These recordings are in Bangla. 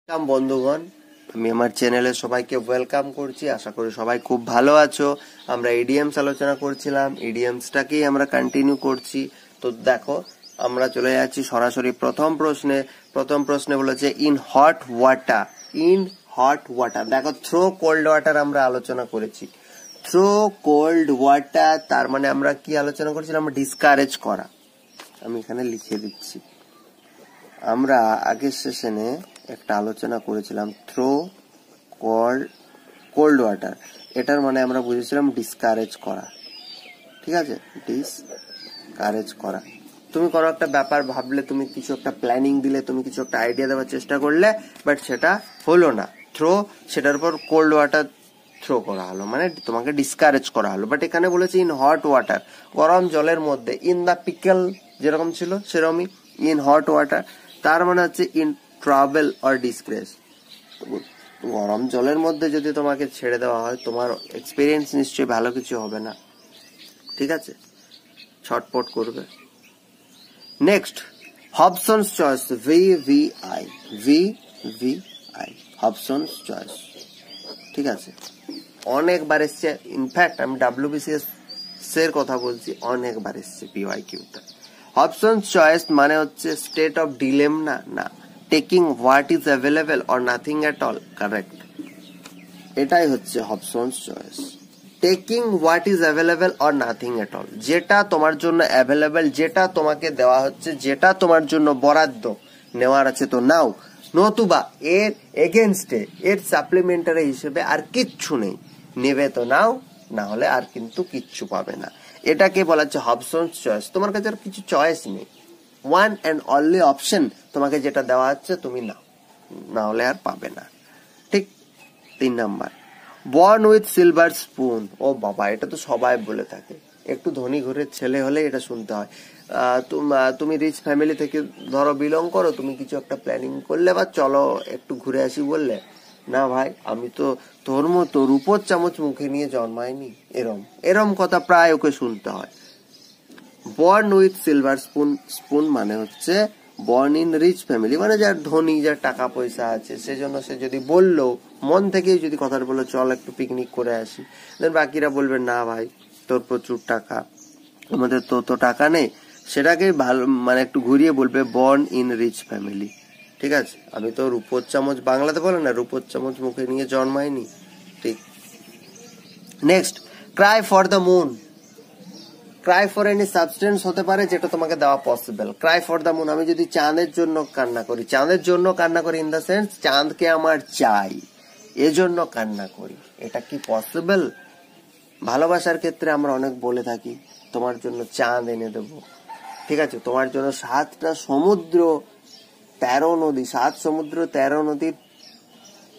ওয়েলকাম বন্ধুগণ, আমি আমার চ্যানেলে সবাইকে ওয়েলকাম করছি। আশা করি সবাই খুব ভালো আছো। আমরা ইডিএমস আলোচনা করছিলাম, ইডিএমসটাকেই আমরা কন্টিনিউ করছি। তো দেখো, আমরা চলে যাচ্ছি সরাসরি প্রথম প্রশ্নে বলেছে ইন হট ওয়াটার। দেখো, থ্রো কোল্ড ওয়াটার আমরা আলোচনা করেছি। থ্রো কোল্ড ওয়াটার তার মানে আমরা কি আলোচনা করেছিলাম? ডিসকারেজ করা। আমি এখানে লিখে দিচ্ছি। আমরা আগের সেশনে একটা আলোচনা করেছিলাম থ্রো কোল্ড ওয়াটার। এটার মানে আমরা বুঝেছিলাম ডিসকারেজ করা। ঠিক আছে, ডিসকারেজ করা। তুমি কোনো একটা ব্যাপার ভাবলে, তুমি কিছু একটা প্ল্যানিং দিলে, তুমি কিছু একটা আইডিয়া দেওয়ার চেষ্টা করলে, বাট সেটা হলো না, সেটার উপর কোল্ড ওয়াটার থ্রো করা হলো, মানে তোমাকে ডিসকারেজ করা হলো। বাট এখানে বলেছে ইন হট ওয়াটার, গরম জলের মধ্যে। ইন দা পিকল যেরকম ছিল সেরকমই ইন হট ওয়াটার, তার মানে হচ্ছে ইন ট্রাভেল অর ডিসগ্রেস। গরম জলের মধ্যে যদি তোমাকে ছেড়ে দেওয়া হয়, তোমার এক্সপিরিয়েন্স নিশ্চয়ই ভালো কিছু হবে না। ঠিক আছে, ছটপট করবে। Next, Hobson's choice, VVI, Hobson's choice. ঠিক আছে, অনেকবার এসছে। ইনফ্যাক্ট আমি WBCS এর কথা বলছি, অনেকবার এসছে PYQ-তে। হবসনস চয়েস মানে হচ্ছে স্টেট অফ ডিলেমা, না taking what is available or nothing at all. Correct, এটাই হচ্ছে Hobson's choice. Taking what is available or nothing at all, যেটা তোমার জন্য অ্যাভেলেবল, যেটা তোমাকে দেওয়া হচ্ছে, যেটা তোমার জন্য বরাদ্দ, নেওয়ার আছে তো নাও, নতুবা এর এগেনস্টে, এর সাপ্লিমেন্টারি হিসেবে আর কিচ্ছু নেই, নেবে তো নাও, না হলে আর কিন্তু কিচ্ছু পাবে না। এটাকে বলা হচ্ছে হবসনস চয়েস। তোমার কাছে আর কিছু চয়েস নেই, ওয়ান অ্যান্ড অনলি অপশন, তোমাকে যেটা দেওয়া হচ্ছে তুমি নাও, না হলে আর পাবে না। ঠিক। 3 number, born with silver spoon. ও বাবা, এটা তো সবাই বলে থাকে। একটু ধনী ঘরের ছেলে হলে এটা শুনতে হয়। তুমি রিচ ফ্যামিলি থেকে ধরো বিলং করো, তুমি কিছু একটা প্ল্যানিং করলে বা চলো একটু ঘুরে আসি বললে, না ভাই আমি তো তোর মতো রূপোর চামচ মুখে নিয়ে জন্মাইনি, এরম কথা প্রায় ওকে শুনতে হয়। বর্ন উইথ সিলভার স্পুন মানে হচ্ছে বর্ন ইন রিচ ফ্যামিলি, মানে যার ধনী, যার টাকা পয়সা আছে, সেজন্য সে যদি বললো, মন থেকেই যদি কথাটা বললো চল একটু পিকনিক করে আসি, দেন বাকিরা বলবে না ভাই তোর প্রচুর টাকা, আমাদের তো টাকা নেই। সেটাকেই ভালো, মানে একটু ঘুরিয়ে বলবে বর্ন ইন রিচ ফ্যামিলি। ঠিক আছে, আমি তো রূপোর চামচ, বাংলাতে বলে না রূপোর চামচ মুখে নিয়ে জন্মাইনি। ঠিক। Next, Cry for the moon. Cry for any substance হতে পারে যেটা তোমাকে দেওয়া possible. Cry for the moon, আমি যদি চাঁদের জন্য কান্না করি, ইন দ্য সেন্স চাঁদকে আমার চাই, এজন্য কান্না করি, এটা কি পসিবল? ভালোবাসার ক্ষেত্রে আমরা অনেক বলে থাকি তোমার জন্য চাঁদ এনে দেব। ঠিক আছে, তোমার জন্য 7টা সমুদ্র 13 নদী, 7 সমুদ্র 13 নদীর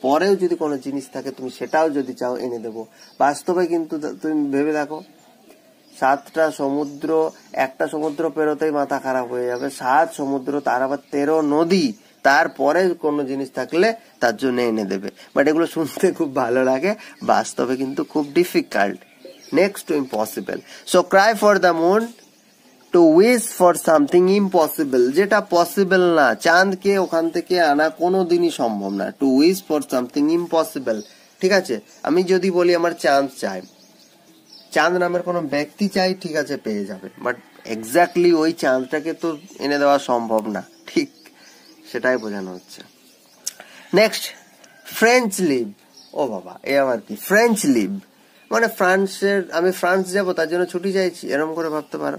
পরেও যদি কোনো জিনিস থাকে, তুমি সেটাও যদি চাও এনে দেব। বাস্তবে কিন্তু তুমি ভেবে দেখো, 7টা সমুদ্র, একটা সমুদ্র পেরোতেই মাথা খারাপ হয়ে যাবে, 7 সমুদ্র, তার আবার 13 নদী, তারপরে কোনো জিনিস থাকলে তার জন্য এনে দেবে। বাট এগুলো শুনতে খুব ভালো লাগে, বাস্তবে কিন্তু খুব difficult, next to impossible. So Cry for the moon, two wish for something impossible, যেটা পসিবল না, চাঁদকে ওখান থেকে আনা কোনোদিনই সম্ভব না। Two wish for something impossible. ঠিক আছে, আমি যদি বলি আমার চাঁদ চাই, চাঁদ নামের কোনো ব্যক্তি চাই, ঠিক আছে পেয়ে যাবে, বাট এক্স্যাক্টলি ওই চাঁদটাকে তো এনে দেওয়া সম্ভব না। ঠিক, সেটাই বোঝানো হচ্ছে। Next, French leave. ও বাবা, এ আবার কি? ফ্রেঞ্চ লিভ মানে আমি ফ্রান্স যাবো তার জন্য ছুটি চাইছি, এরকম করে ভাবতে পারো।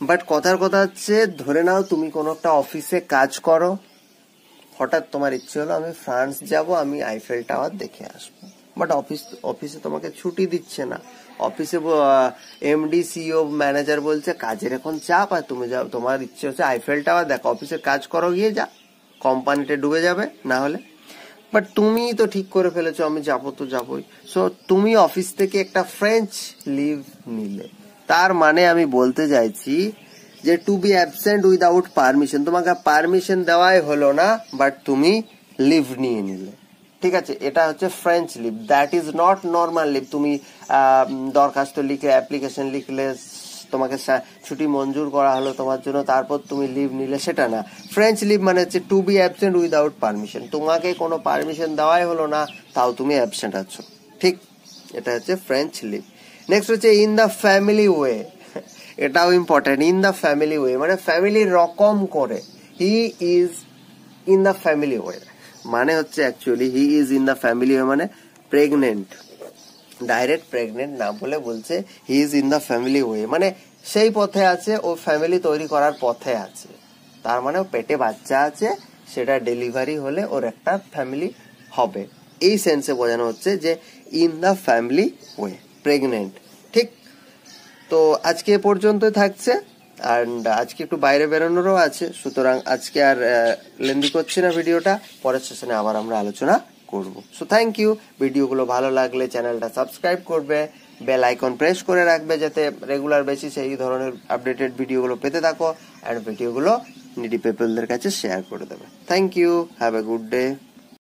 বাট কথার কথা হচ্ছে, ধরে নাও তুমি কোনো একটা অফিসে কাজ করো, হঠাৎ তোমার ইচ্ছে হলো আমি ফ্রান্স যাব, আমি আইফেল টাওয়ার দেখে আসবো, বাট অফিসে তোমাকে ছুটি দিচ্ছে না। অফিসে MD CEO ম্যানেজার বলছে কাজের এখন চাপ, আর তুমি যাও, তোমার ইচ্ছে হচ্ছে আইফেল টাওয়ার দেখো, অফিসের কাজ করো, গিয়ে যা, কোম্পানিটা ডুবে যাবে না হলে। বাট তুমি তো ঠিক করে ফেলেছো আমি যাবো তো যাবোই, সো তুমি অফিস থেকে একটা ফ্রেঞ্চ লিভ নিলে। তার মানে আমি বলতে চাইছি যে to be absent without permission, তোমাকে পারমিশন দেওয়াই হলো না, বাট তুমি লিভ নিয়ে নিলে। ঠিক আছে, এটা হচ্ছে French leave, that is not normal leave. তুমি দরখাস্ত লিখে, অ্যাপ্লিকেশন লিখলে, তোমাকে ছুটি মঞ্জুর করা হলো তোমার জন্য, তারপর তুমি লিভ নিলে, সেটা না। ফ্রেঞ্চ লিভ মানে হচ্ছে to be absent without permission, তোমাকে কোনো পারমিশন দেওয়াই হলো না, তাও তুমি অ্যাবসেন্ট আছো, ঠিক? এটা হচ্ছে ফ্রেঞ্চ লিভ। নেক্সট হচ্ছে ইন দ্য ফ্যামিলি ওয়ে, এটাও important. In the family way মানে ফ্যামিলির রকম করে। He is in the family way মানে হচ্ছে actually he is in the family way মানে প্রেগনেন্ট, ডাইরেক্ট প্রেগনেন্ট না বলে বলছে he is in the family way, মানে সেই পথে আছে, ও ফ্যামিলি তৈরি করার পথে আছে, তার মানে ও পেটে বাচ্চা আছে, সেটা ডেলিভারি হলে ওর একটা ফ্যামিলি হবে। এই সেন্সে বোঝানো হচ্ছে যে in the family way, pregnant, ঠিক? তো আজকে এ পর্যন্তই থাকছে, অ্যান্ড আজকে একটু বাইরে বেরোনোরও আছে, সুতরাং আজকে আর লেন্দি করছি না ভিডিওটা, পরের সেশনে আবার আমরা আলোচনা করব। So thank you. ভিডিওগুলো ভালো লাগলে চ্যানেলটা সাবস্ক্রাইব করবে, বেল আইকন প্রেস করে রাখবে যাতে রেগুলার বেসিসে এই ধরনের আপডেটেড ভিডিওগুলো পেতে থাকো, অ্যান্ড ভিডিওগুলো নিডি পিপলদের কাছে শেয়ার করে দেবে। Thank you, have a good day.